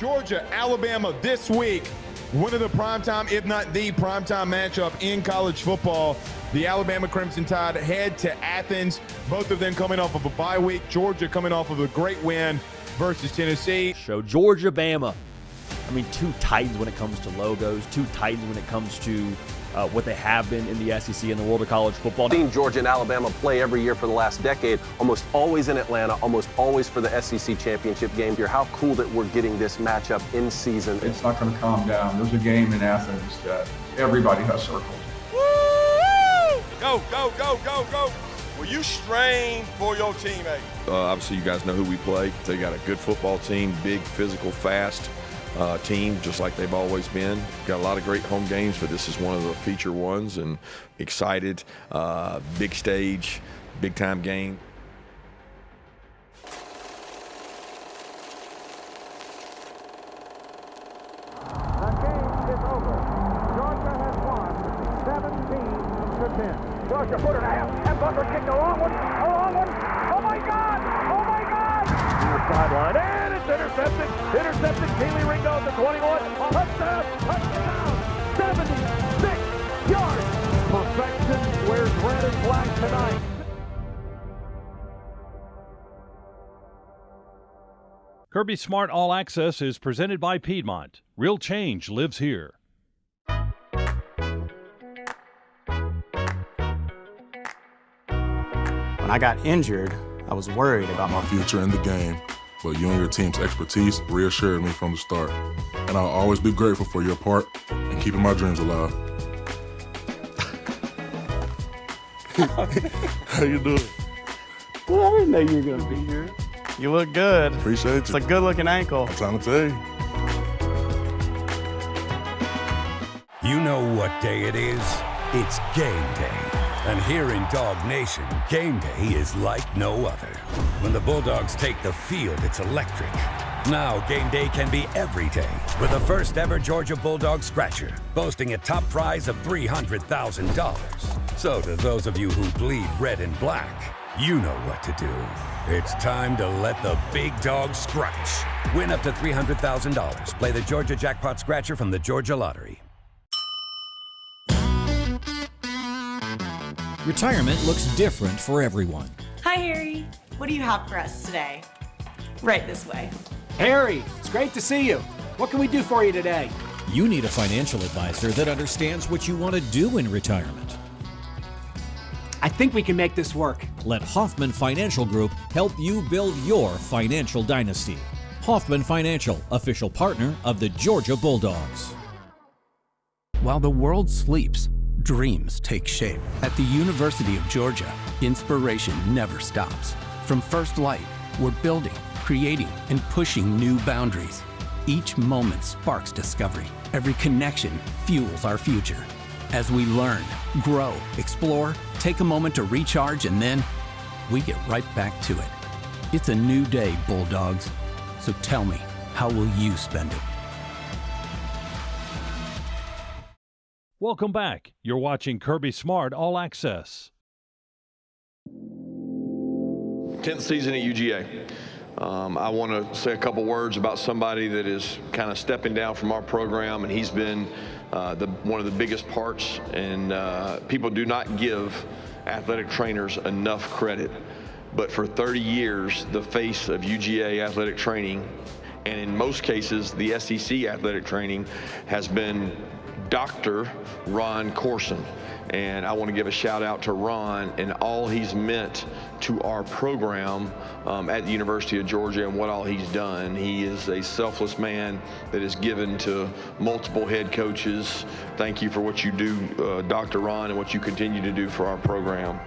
Georgia, Alabama this week. One of the primetime, if not the primetime matchup in college football. The Alabama Crimson Tide head to Athens. Both of them coming off of a bye week. Georgia coming off of a great win versus Tennessee. Show Georgia, Bama. I mean, two titans when it comes to logos, two titans when it comes to what they have been in the SEC and the world of college football. I've seen Georgia and Alabama play every year for the last decade, almost always in Atlanta, almost always for the SEC championship game here. How cool that we're getting this matchup in season. It's not going to calm down. There's a game in Athens that everybody has circled. Woo! Go, go, go, go, go. Will you strain for your teammate? Obviously, you guys know who we play. They got a good football team, big, physical, fast team, just like they've always been. Got a lot of great home games, but this is one of the feature ones, and excited. Big stage, big-time game. The game is over. Georgia has won 17-10. Georgia put it out, and Butler kicked a long one. Oh my God! Oh my God! On the sideline, and it's intercepted. Intercepted. Keely Ringo at the 21. Touchdown! Touchdown! 76 yards. Perfection wears red and black tonight. Kirby Smart All Access is presented by Piedmont. Real change lives here. When I got injured, I was worried about my future in the game, but you and your team's expertise reassured me from the start. And I'll always be grateful for your part in keeping my dreams alive. How you doing? Well, I didn't know you were going to be here. You look good. Appreciate you. It's a good-looking ankle. I'm trying to tell you. You know what day it is? It's game day. And here in Dog Nation, game day is like no other. When the Bulldogs take the field, it's electric. Now game day can be every day with the first ever Georgia Bulldog Scratcher, boasting a top prize of $300,000. So to those of you who bleed red and black, you know what to do. It's time to let the big dog scratch. Win up to $300,000. Play the Georgia Jackpot Scratcher from the Georgia Lottery. Retirement looks different for everyone. Hi, Harry. What do you have for us today? Right this way. Harry, it's great to see you. What can we do for you today? You need a financial advisor that understands what you want to do in retirement. I think we can make this work. Let Hoffman Financial Group help you build your financial dynasty. Hoffman Financial, official partner of the Georgia Bulldogs. While the world sleeps, dreams take shape. At the University of Georgia, inspiration never stops. From first light, we're building, creating, and pushing new boundaries. Each moment sparks discovery. Every connection fuels our future. As we learn, grow, explore, take a moment to recharge, and then we get right back to it. It's a new day, Bulldogs. So tell me, how will you spend it? Welcome back. You're watching Kirby Smart All Access. 10th season at UGA. I want to say a couple words about somebody that is kind of stepping down from our program, and he's been one of the biggest parts, and people do not give athletic trainers enough credit. But for 30 years, the face of UGA athletic training, and in most cases, the SEC athletic training, has been Dr. Ron Corson. And I want to give a shout out to Ron and all he's meant to our program at the University of Georgia and what all he's done. He is a selfless man that is given to multiple head coaches. Thank you for what you do, Dr. Ron, and what you continue to do for our program.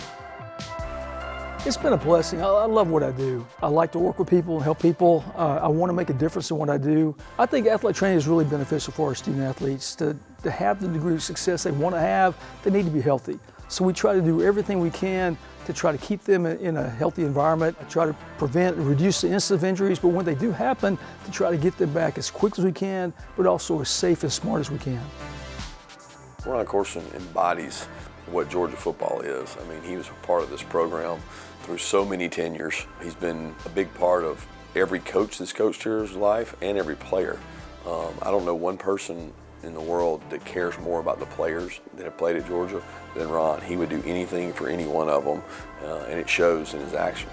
It's been a blessing. I love what I do. I like to work with people and help people. I want to make a difference in what I do. I think athletic training is really beneficial for our student athletes. To have the degree of success they want to have, they need to be healthy. So we try to do everything we can to try to keep them in a healthy environment, try to prevent and reduce the incidence of injuries, but when they do happen, to try to get them back as quick as we can, but also as safe and smart as we can. Ron Corson embodies what Georgia football is. I mean, he was a part of this program through so many tenures. He's been a big part of every coach that's coached here's life and every player. I don't know one person in the world that cares more about the players that have played at Georgia than Ron. He would do anything for any one of them, and it shows in his actions.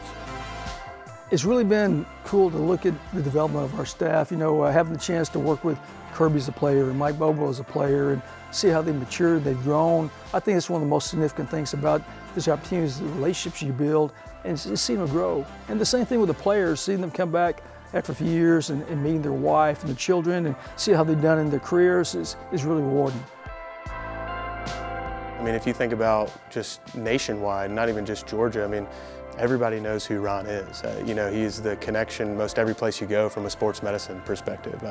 It's really been cool to look at the development of our staff. You know, having the chance to work with Kirby as a player and Mike Bobo as a player and see how they matured, they've grown. I think it's one of the most significant things about this opportunity is the relationships you build and just seeing them grow. And the same thing with the players, seeing them come back after a few years and meeting their wife and their children and see how they've done in their careers is really rewarding. I mean, if you think about just nationwide, not even just Georgia, I mean, everybody knows who Ron is. You know, he's the connection most every place you go from a sports medicine perspective.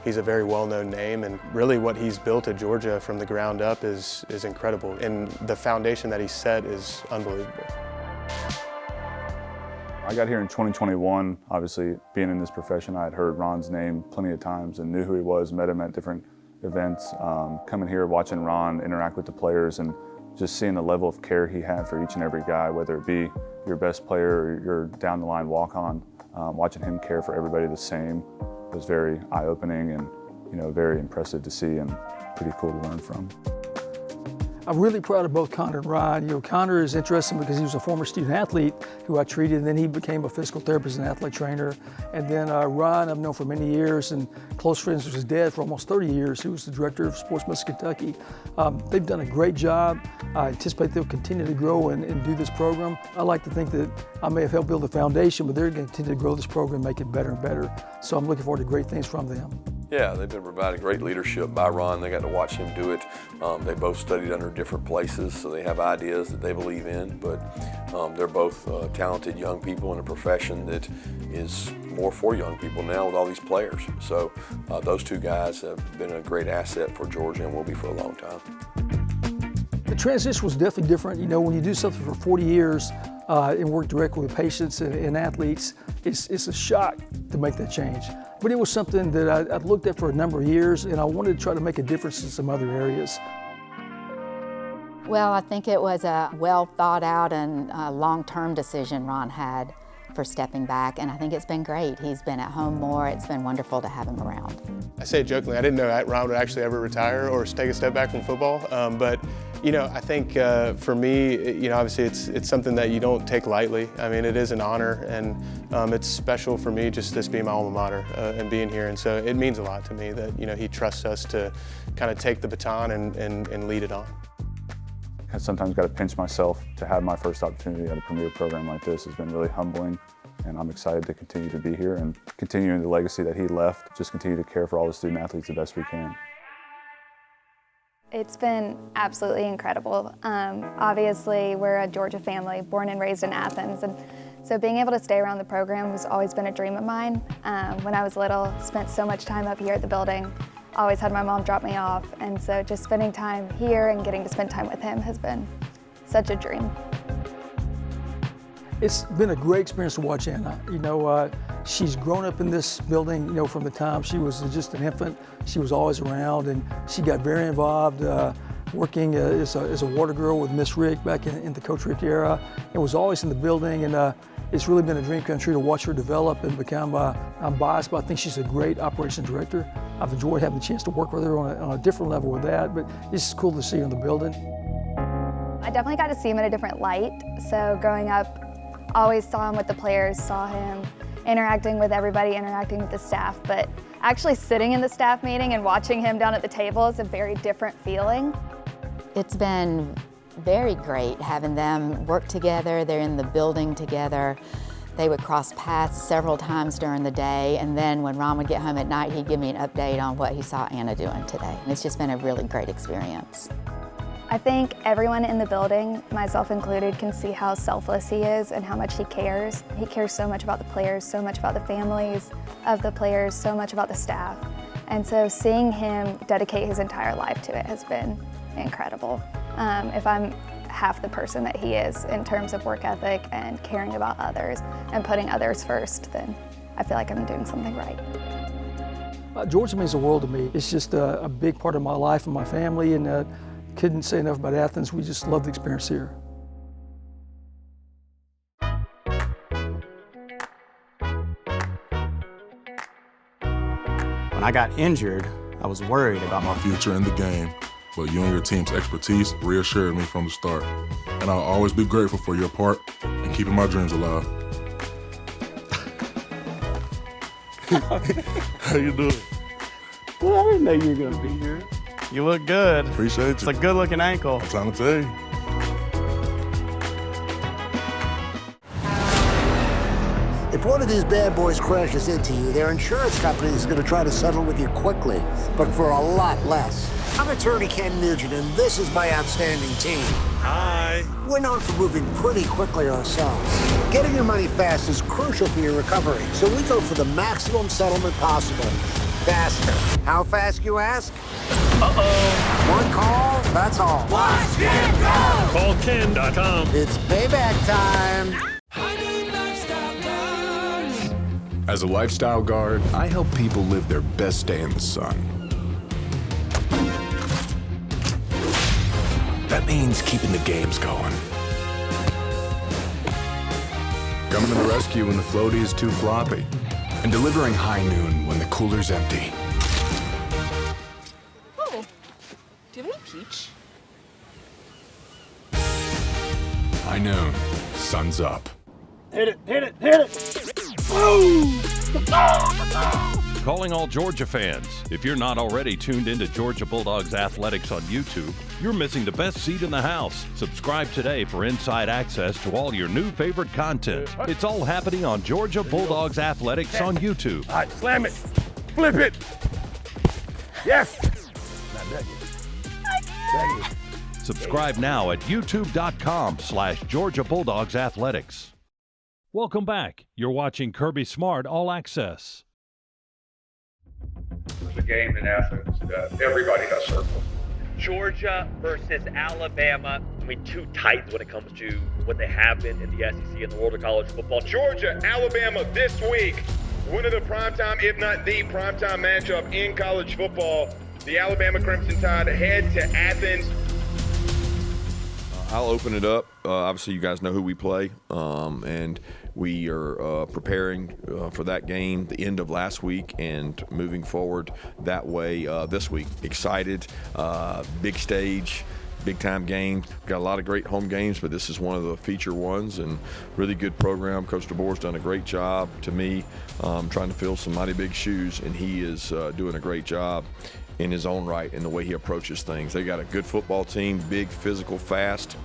He's a very well-known name, and really what he's built at Georgia from the ground up is incredible. And the foundation that he set is unbelievable. I got here in 2021. Obviously, being in this profession, I had heard Ron's name plenty of times and knew who he was, met him at different events. Coming here, watching Ron interact with the players and just seeing the level of care he had for each and every guy, whether it be your best player or your down the line walk-on, watching him care for everybody the same was very eye-opening and, you know, very impressive to see and pretty cool to learn from. I'm really proud of both Connor and Ron. You know, Connor is interesting because he was a former student athlete who I treated, and then he became a physical therapist and athlete trainer. And then Ron, I've known for many years and close friends with his dad for almost 30 years. He was the director of Sports Medicine Kentucky. They've done a great job. I anticipate they'll continue to grow and do this program. I like to think that I may have helped build the foundation, but they're going to continue to grow this program, make it better and better. So I'm looking forward to great things from them. Yeah, they've been providing great leadership by Ron. They got to watch him do it. They both studied under different places, so they have ideas that they believe in, but they're both talented young people in a profession that is more for young people now with all these players. So those two guys have been a great asset for Georgia and will be for a long time. The transition was definitely different. You know, when you do something for 40 years and work directly with patients and athletes, it's a shock to make that change. But it was something that I'd looked at for a number of years, and I wanted to try to make a difference in some other areas. Well, I think it was a well thought out and long-term decision Ron had for stepping back, and I think it's been great. He's been at home more. It's been wonderful to have him around. I say it jokingly, I didn't know Ron would actually ever retire or take a step back from football, but you know, I think for me, you know, obviously it's something that you don't take lightly. I mean, it is an honor, and it's special for me just this being my alma mater and being here, and so it means a lot to me that, you know, he trusts us to kind of take the baton and lead it on. I sometimes got to pinch myself to have my first opportunity at a premier program like this has been really humbling, and I'm excited to continue to be here and continuing the legacy that he left, just continue to care for all the student athletes the best we can. It's been absolutely incredible. Obviously, we're a Georgia family, born and raised in Athens, and so being able to stay around the program has always been a dream of mine. When I was little, spent so much time up here at the building, always had my mom drop me off, and so just spending time here and getting to spend time with him has been such a dream. It's been a great experience to watch Anna. You know, she's grown up in this building, you know, from the time she was just an infant. She was always around, and she got very involved working as a water girl with Miss Rick back in the Coach Rick era, and was always in the building, and it's really been a dream come true to watch her develop and become, I'm biased, but I think she's a great operations director. I've enjoyed having the chance to work with her on a different level with that, but it's just cool to see her in the building. I definitely got to see him in a different light. So growing up, always saw him with the players, saw him interacting with everybody, interacting with the staff, but actually sitting in the staff meeting and watching him down at the table is a very different feeling. It's been very great having them work together. They're in the building together. They would cross paths several times during the day, and then when Ron would get home at night, he'd give me an update on what he saw Anna doing today. And it's just been a really great experience. I think everyone in the building, myself included, can see how selfless he is and how much he cares. He cares so much about the players, so much about the families of the players, so much about the staff. And so seeing him dedicate his entire life to it has been incredible. If I'm half the person that he is in terms of work ethic and caring about others and putting others first, then I feel like I'm doing something right. Georgia means the world to me. It's just a big part of my life and my family, and couldn't say enough about Athens. We just love the experience here. I got injured, I was worried about my future in the game, but you and your team's expertise reassured me from the start. And I'll always be grateful for your part in keeping my dreams alive. How you doing? Well, I didn't know you were going to be here. You look good. Appreciate you. It's a good-looking ankle. I'm trying to tell you. If one of these bad boys crashes into you, their insurance company is going to try to settle with you quickly, but for a lot less. I'm attorney Ken Nugent, and this is my outstanding team. Hi. We're known for moving pretty quickly ourselves. Getting your money fast is crucial for your recovery, so we go for the maximum settlement possible. Faster. How fast, you ask? Uh-oh. One call, that's all. Watch Ken go! Call Ken.com. It's payback time. As a lifestyle guard, I help people live their best day in the sun. That means keeping the games going. Coming to the rescue when the floaty is too floppy. And delivering high noon when the cooler's empty. Oh, do you have any peach? High noon, sun's up. Hit it, hit it, hit it! Boom! Calling all Georgia fans. If you're not already tuned into Georgia Bulldogs Athletics on YouTube, you're missing the best seat in the house. Subscribe today for inside access to all your new favorite content. It's all happening on Georgia Bulldogs Athletics on YouTube. All right, slam it. Flip it. Yes. Not done yet. Done yet. Subscribe now at youtube.com/Georgia Bulldogs Athletics. Welcome back. You're watching Kirby Smart All Access. There's a game in Athens that everybody has circled. Georgia versus Alabama. I mean, two titans when it comes to what they have been in the SEC and the world of college football. Georgia, Alabama this week. One of the primetime, if not the primetime matchup in college football. The Alabama Crimson Tide head to Athens. I'll open it up. Obviously, you guys know who we play, and we are preparing for that game the end of last week and moving forward that way this week. Excited, big stage, big-time game. Got a lot of great home games, but this is one of the feature ones, and really good program. Coach DeBoer's done a great job to me, trying to fill some mighty big shoes, and he is doing a great job in his own right in the way he approaches things. They got a good football team, big, physical, fast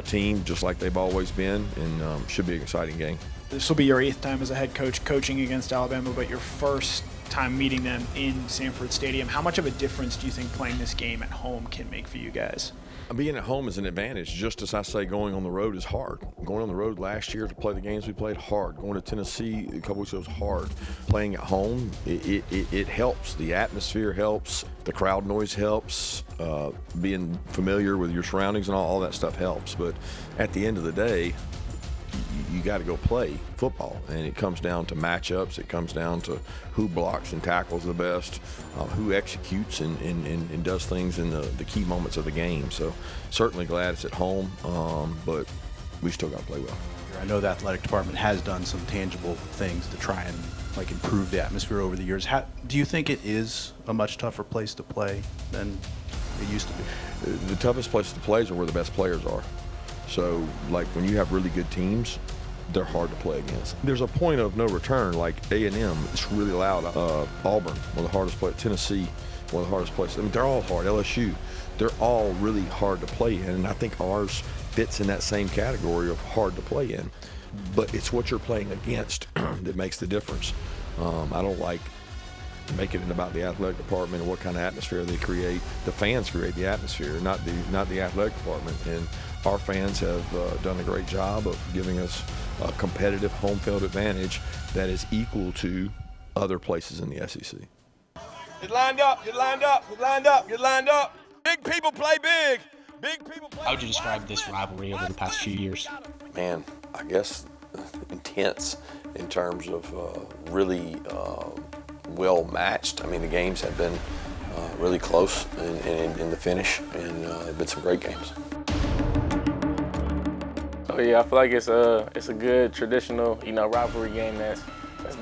team, just like they've always been, and should be an exciting game. This will be your 8th time as a head coach coaching against Alabama, but your first time meeting them in Sanford Stadium. How much of a difference do you think playing this game at home can make for you guys? Being at home is an advantage, just as I say going on the road is hard. Going on the road last year to play the games we played, hard. Going to Tennessee a couple weeks ago was hard. Playing at home, it helps. The atmosphere helps. The crowd noise helps. Being familiar with your surroundings and all that stuff helps. But at the end of the day, you got to go play football, and it comes down to matchups. It comes down to who blocks and tackles the best, who executes and does things in the key moments of the game. So certainly glad it's at home, but we still got to play well. I know the athletic department has done some tangible things to try and improve the atmosphere over the years. Do you think it is a much tougher place to play than it used to be? The toughest places to play is where the best players are. So, when you have really good teams, they're hard to play against. There's a point of no return, like A&M, it's really loud. Auburn, one of the hardest places. Tennessee, one of the hardest places. I mean, they're all hard. LSU, they're all really hard to play in, and I think ours fits in that same category of hard to play in. But it's what you're playing against that makes the difference. I don't like making it about the athletic department and what kind of atmosphere they create. The fans create the atmosphere, not the athletic department. And our fans have done a great job of giving us a competitive home field advantage that is equal to other places in the SEC. Get lined up, get lined up, get lined up, get lined up. Big people play big. Big people play. How would you describe this rivalry over the past few years? Man, I guess intense in terms of really well matched. I mean, the games have been really close in the finish, and have been some great games. Oh yeah, I feel like it's a good traditional rivalry game that's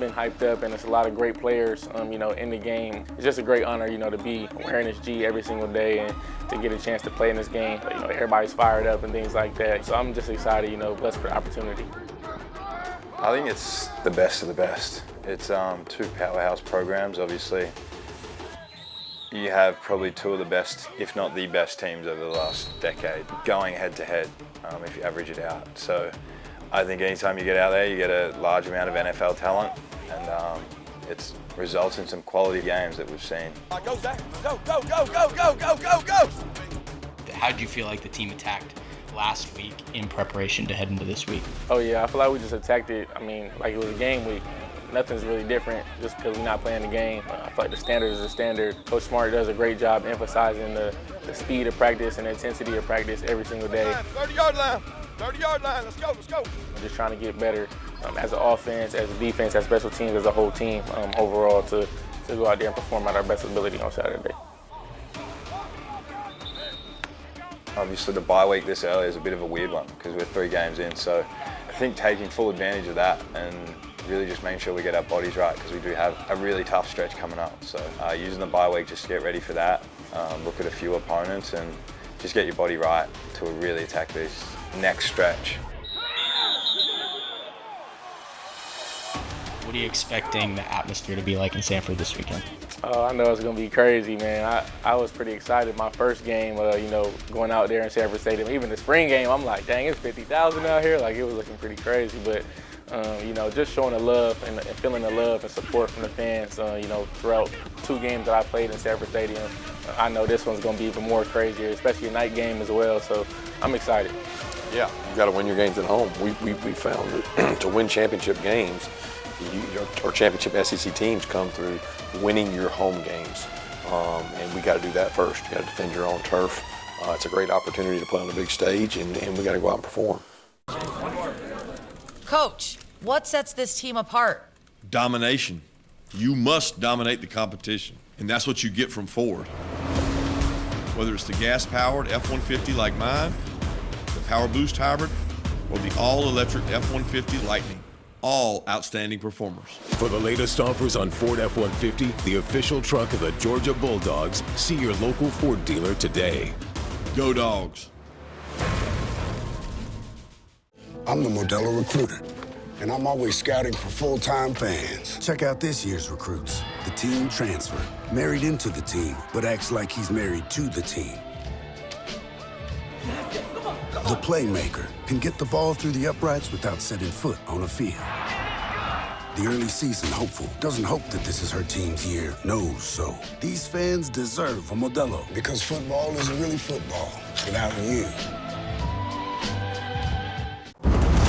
been hyped up, and it's a lot of great players, you know, in the game. It's just a great honor, you know, to be wearing this G every single day and to get a chance to play in this game. You know, everybody's fired up and things like that. So I'm just excited, you know, blessed for the opportunity. I think it's the best of the best. It's two powerhouse programs, obviously. You have probably two of the best, if not the best teams over the last decade, going head to head, if you average it out. So I think anytime you get out there, you get a large amount of NFL talent, and it results in some quality games that we've seen. Go, Zach. Go, go, go, go, go, go, go, go! How did you feel like the team attacked last week in preparation to head into this week? Oh yeah, I feel like we just attacked it, like it was a game week. Nothing's really different just because we're not playing the game. I feel like the standard is the standard. Coach Smart does a great job emphasizing the speed of practice and the intensity of practice every single day. 30-yard line, 30-yard line, let's go, let's go. I'm just trying to get better as an offense, as a defense, as special teams, as a whole team overall to go out there and perform at our best ability on Saturday. Obviously the bye week this early is a bit of a weird one because we're 3 games in, so I think taking full advantage of that and really just making sure we get our bodies right because we do have a really tough stretch coming up. So using the bye week just to get ready for that, look at a few opponents and just get your body right to really attack this next stretch. What are you expecting the atmosphere to be like in Sanford this weekend? I know it's going to be crazy, man. I was pretty excited. My first game, you know, going out there in Sanford Stadium, even the spring game, I'm like, dang, it's 50,000 out here. Like, it was looking pretty crazy. But, you know, just showing the love and feeling the love and support from the fans, you know, throughout 2 games that I played in Sanford Stadium. I know this one's going to be even more crazier, especially a night game as well. So I'm excited. Yeah, you got to win your games at home. We found that to win championship games, our championship SEC teams come through winning your home games, and we got to do that first. You got to defend your own turf. It's a great opportunity to play on the big stage, and we got to go out and perform. Coach, what sets this team apart? Domination. You must dominate the competition, and that's what you get from Ford. Whether it's the gas-powered F-150 like mine, the Power Boost Hybrid, or the all-electric F-150 Lightning. All outstanding performers. For the latest offers on Ford F-150, the official truck of the Georgia Bulldogs, see your local Ford dealer today. Go Dogs. I'm the Modelo Recruiter, and I'm always scouting for full-time fans. Check out this year's recruits. The teen transfer, married into the team, but acts like he's married to the team. The playmaker can get the ball through the uprights without setting foot on a field. The early season hopeful doesn't hope that this is her team's year, knows so. These fans deserve a Modelo because football isn't really football without you.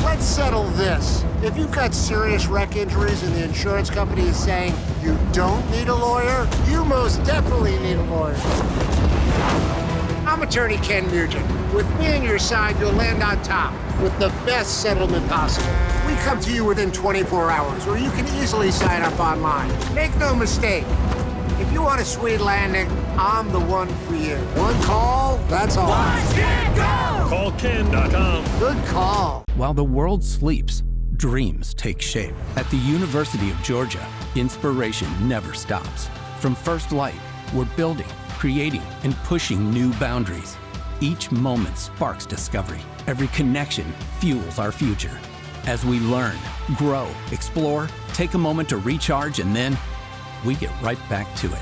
Let's settle this. If you've got serious wreck injuries and the insurance company is saying you don't need a lawyer, you most definitely need a lawyer. I'm attorney Ken Nugent. With me on your side, you'll land on top with the best settlement possible. We come to you within 24 hours, or you can easily sign up online. Make no mistake, if you want a sweet landing, I'm the one for you. One call, that's all. Watch Ken go! Call Ken.com. Good call. While the world sleeps, dreams take shape. At the University of Georgia, inspiration never stops. From first light, we're building, creating, and pushing new boundaries. Each moment sparks discovery. Every connection fuels our future. As we learn, grow, explore, take a moment to recharge, and then we get right back to it.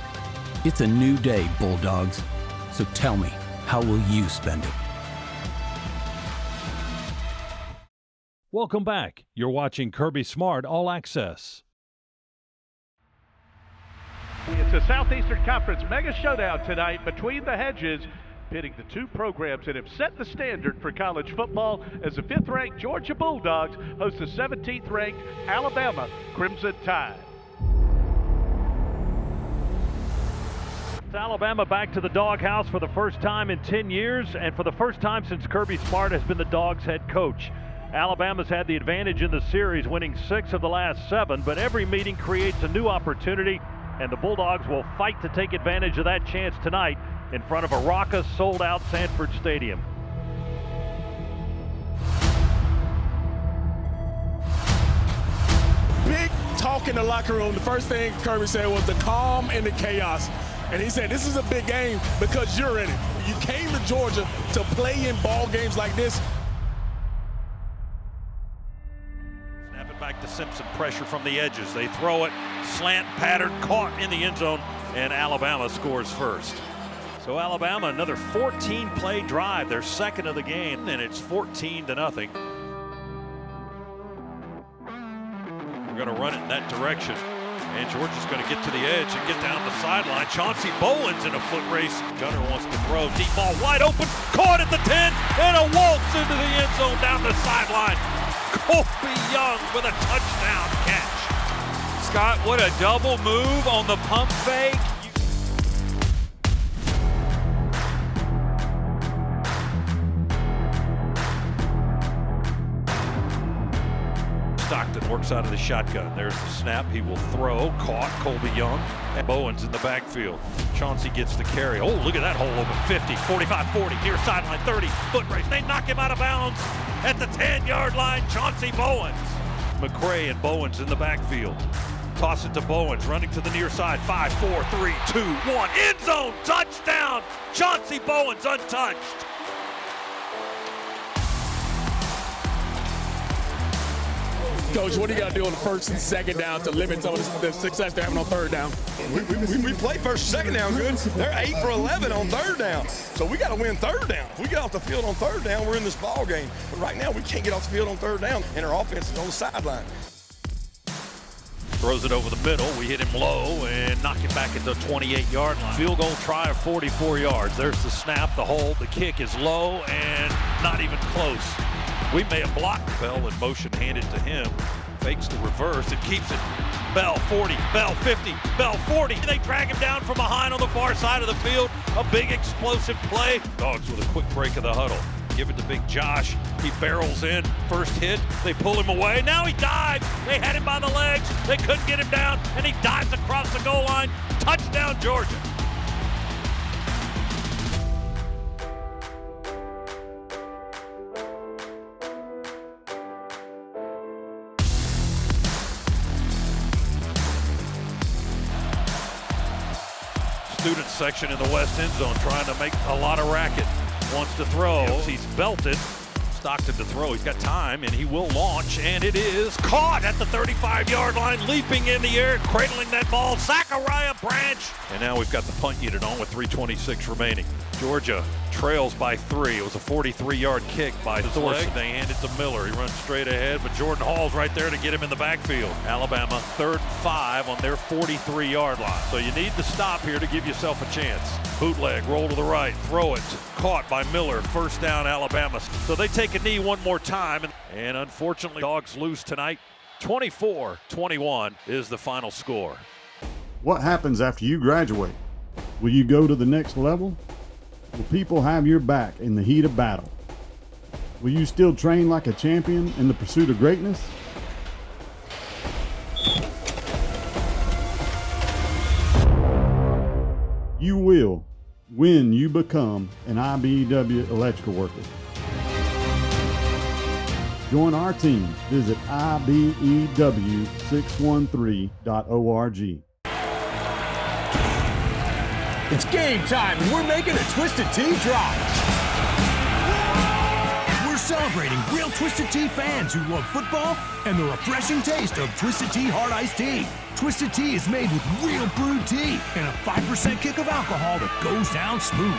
It's a new day, Bulldogs. So tell me, how will you spend it? Welcome back. You're watching Kirby Smart All Access. It's a Southeastern Conference mega showdown tonight between the hedges, pitting the 2 programs that have set the standard for college football as the 5th-ranked Georgia Bulldogs host the 17th-ranked Alabama Crimson Tide. Alabama back to the doghouse for the first time in 10 years, and for the first time since Kirby Smart has been the Dogs' head coach. Alabama's had the advantage in the series, winning 6 of the last 7, but every meeting creates a new opportunity, and the Bulldogs will fight to take advantage of that chance tonight in front of a raucous, sold-out Sanford Stadium. big talk in the locker room. The first thing Kirby said was the calm and the chaos. And he said, this is a big game because you're in it. You came to Georgia to play in ball games like this. Snap it back to Simpson, pressure from the edges. They throw it, slant pattern, caught in the end zone, and Alabama scores first. So Alabama, another 14-play drive, their second of the game, and it's 14-0. We're going to run it in that direction. And Georgia's going to get to the edge and get down the sideline. Chauncey Bowen's in a foot race. Gunner wants to throw. Deep ball wide open. Caught at the 10. And a waltz into the end zone down the sideline. Colby Young with a touchdown catch. Scott, what a double move on the pump fake. Stockton works out of the shotgun. There's the snap. He will throw. Caught. Colby Young. And Bowen's in the backfield. Chauncey gets the carry. Oh, look at that hole open. 50, 45, 40. Near sideline. 30. Foot race. They knock him out of bounds at the 10-yard line. Chauncey Bowens. McCray and Bowens in the backfield. Toss it to Bowens. Running to the near side. 5, 4, 3, 2, 1. End zone. Touchdown. Chauncey Bowens untouched. Coach, what do you got to do on the first and second down to limit some of the success they're having on third down? We play first and second down good. They're 8 for 11 on third down. So we got to win third down. If we get off the field on third down, we're in this ball game. But right now, we can't get off the field on third down, and our offense is on the sideline. Throws it over the middle. We hit him low and knock it back at the 28-yard line. Field goal try of 44 yards. There's the snap, the hold. The kick is low and not even close. We may have blocked Bell in motion, handed to him. Fakes the reverse and keeps it. Bell 40, Bell 50, Bell 40. They drag him down from behind on the far side of the field. A big explosive play. Dogs with a quick break of the huddle. Give it to Big Josh. He barrels in. First hit. They pull him away. Now he dives. They had him by the legs. They couldn't get him down, and he dives across the goal line. Touchdown, Georgia. Student section in the west end zone trying to make a lot of racket. Wants to throw. He's belted. Stockton to throw. He's got time, and he will launch, and it is caught at the 35-yard line, leaping in the air, cradling that ball. Zachariah Branch. And now we've got the punt unit on with 3:26 remaining. Georgia trails by 3. It was a 43-yard kick by Thorson. They hand it to Miller. He runs straight ahead, but Jordan Hall's right there to get him in the backfield. Alabama 3rd and 5 on their 43-yard line. So you need to stop here to give yourself a chance. Bootleg, roll to the right, throw it. Caught by Miller. First down, Alabama. So they take a knee one more time, and unfortunately, Dogs lose tonight. 24-21 is the final score. What happens after you graduate? Will you go to the next level? Will people have your back in the heat of battle? Will you still train like a champion in the pursuit of greatness? You will when you become an IBEW electrical worker. Join our team. Visit IBEW613.org. It's game time, and we're making a Twisted Tea drop. We're celebrating real Twisted Tea fans who love football and the refreshing taste of Twisted Tea Hard Iced Tea. Twisted Tea is made with real brewed tea and a 5% kick of alcohol that goes down smooth.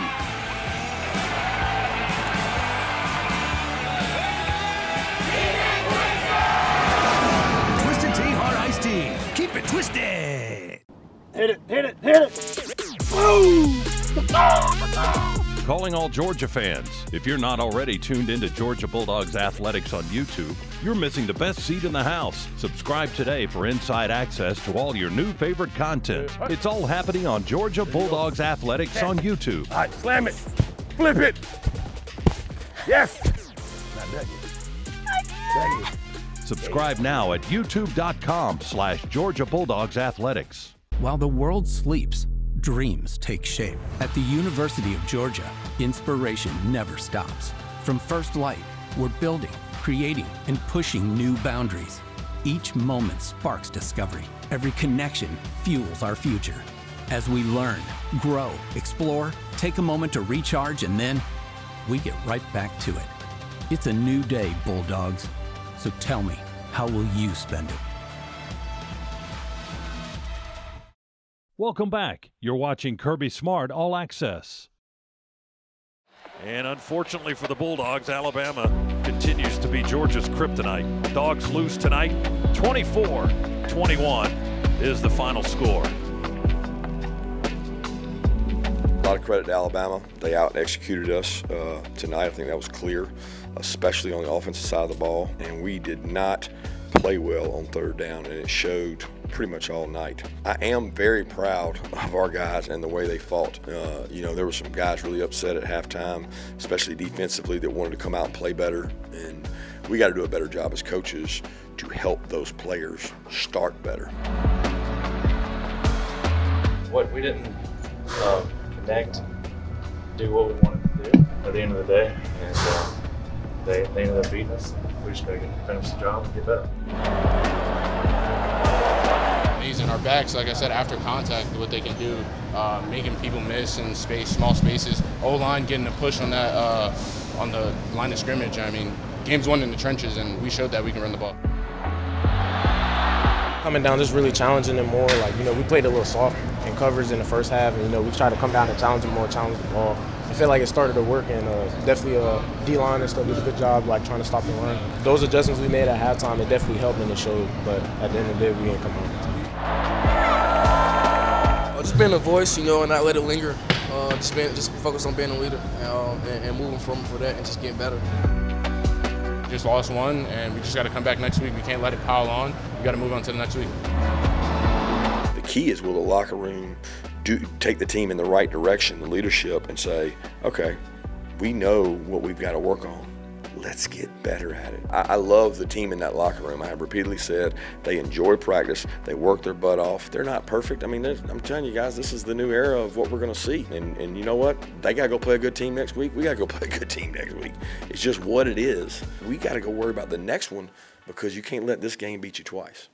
Twisted Tea Hard Iced Tea. Keep it twisted. Hit it, hit it, hit it. Boom! Calling all Georgia fans. If you're not already tuned into Georgia Bulldogs Athletics on YouTube, you're missing the best seat in the house. Subscribe today for inside access to all your new favorite content. It's all happening on Georgia Bulldogs Athletics on YouTube. All right, slam it. Flip it. Yes. Subscribe now at youtube.com/Georgia Bulldogs Athletics. While the world sleeps, dreams take shape. At the University of Georgia, inspiration never stops. From first light, we're building, creating, and pushing new boundaries. Each moment sparks discovery. Every connection fuels our future. As we learn, grow, explore, take a moment to recharge, and then we get right back to it. It's a new day, Bulldogs. So tell me, how will you spend it? Welcome back. You're watching Kirby Smart All Access. And unfortunately for the Bulldogs, Alabama continues to be Georgia's kryptonite. Dogs lose tonight. 24-21 is the final score. A lot of credit to Alabama. They out-executed us tonight. I think that was clear, especially on the offensive side of the ball. And we did not play well on third down, and it showed pretty much all night. I am very proud of our guys and the way they fought. There were some guys really upset at halftime, especially defensively, that wanted to come out and play better. And we got to do a better job as coaches to help those players start better. What we didn't connect, do what we wanted to do at the end of the day, and they ended up beating us. We just got to finish the job and get better. Amazing. Our backs, like I said, after contact, what they can do, making people miss in small spaces. O-line getting a push on that, on the line of scrimmage. I mean, game's won in the trenches, and we showed that we can run the ball. Coming down, just really challenging them more. We played a little soft in covers in the first half, and we tried to come down and challenge them more, challenge the ball. I feel like it started to work, and definitely D-line and stuff did a good job, trying to stop the run. Those adjustments we made at halftime, it definitely helped, and it showed. But at the end of the day, we didn't come home. Just being a voice, and not let it linger. Just focus on being a leader and moving from for that, and just getting better. Just lost one, and we just got to come back next week. We can't let it pile on. We got to move on to the next week. The key is, will the locker room take the team in the right direction, the leadership, and say, okay, we know what we've got to work on. Let's get better at it. I love the team in that locker room. I have repeatedly said they enjoy practice. They work their butt off. They're not perfect. I mean, I'm telling you guys, this is the new era of what we're going to see. And you know what? They got to go play a good team next week. We got to go play a good team next week. It's just what it is. We got to go worry about the next one, because you can't let this game beat you twice.